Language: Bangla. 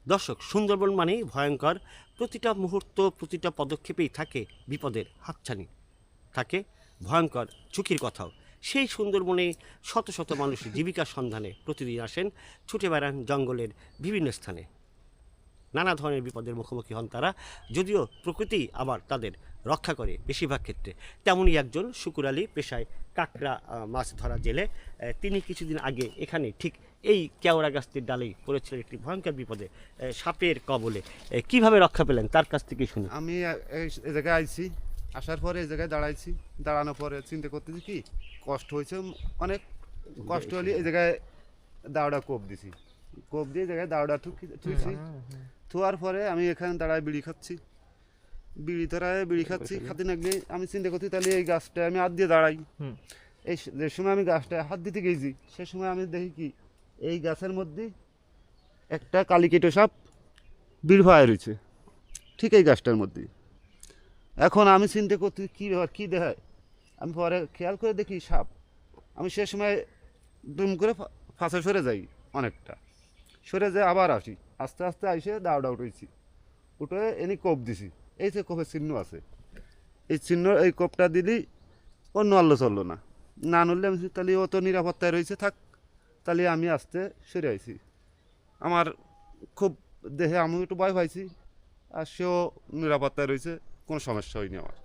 দর্শক, সুন্দরবন মানেই ভয়ঙ্কর। প্রতিটা মুহূর্ত, প্রতিটা পদক্ষেপেই থাকে বিপদের হাতছানি, থাকে ভয়ঙ্কর ঝুঁকির কথাও। সেই সুন্দরবনে শত শত মানুষ জীবিকার সন্ধানে প্রতিদিন আসেন, ছুটে বেড়ান জঙ্গলের বিভিন্ন স্থানে। নানা ধরনের বিপদের মুখোমুখি হন তারা, যদিও প্রকৃতি আবার তাদের রক্ষা করে বেশিরভাগ ক্ষেত্রে। তেমনই একজন শুকুর আলী, পেশায় কাঁকড়া মাছ ধরা জেলে। তিনি কিছুদিন আগে এখানে ঠিক এই কেওড়া গাছটির ডালেই পড়েছিলেন একটি ভয়ঙ্কর বিপদে, সাপের কবলে। কিভাবে রক্ষা পেলেন তার কাছ থেকেই শুনি। আমি এই জায়গায় আইছি, আসার পরে এই জায়গায় দাঁড়াইছি, দাঁড়ানোর পরে চিন্তা করতেছি কি কষ্ট হয়েছে অনেক। কষ্ট হলে এই জায়গায় দাওড়া কোপ দিছি, কোপ দিয়ে এই জায়গায় দাওড়া থুইছি। থোয়ার পরে আমি এখানে দাঁড়ায় বিড়ি খাচ্ছি, বিড়ি খাচ্ছি, খাতে লাগলে আমি চিন্তা করছি তাহলে এই গাছটা আমি হাত দিয়ে দাঁড়াই। এই যে সময় আমি গাছটা হাত দিতে গেছি সে সময় আমি দেখি কি এই গাছের মধ্যে একটা কালিকেটো সাপ বীর ভাই রয়েছে, ঠিক এই গাছটার মধ্যে। এখন আমি চিন্তা করতে কী ব্যাপার কী দেখায়, আমি পরে খেয়াল করে দেখি সাপ। আমি সে সময় দুম করে ফাঁসে সরে যাই, অনেকটা সরে যায়, আবার আসি, আস্তে আস্তে আইসে দাওড়া উঠেছি, উঠে এনে কোপ দিছি। এই যে কোপের চিহ্ন আছে, এই চিহ্ন এই কোপটা দিলেই ও নড়লো চললো না, না নড়লে আমি তাহলে ও তো নিরাপত্তায় রয়েছে, থাক, তাহলে আমি আস্তে সরে আইছি। আমার খুব দেহে আমি একটু ভয় পাইছি, আর সেও নিরাপত্তায় রয়েছে, কোনো সমস্যা হয়নি আমার।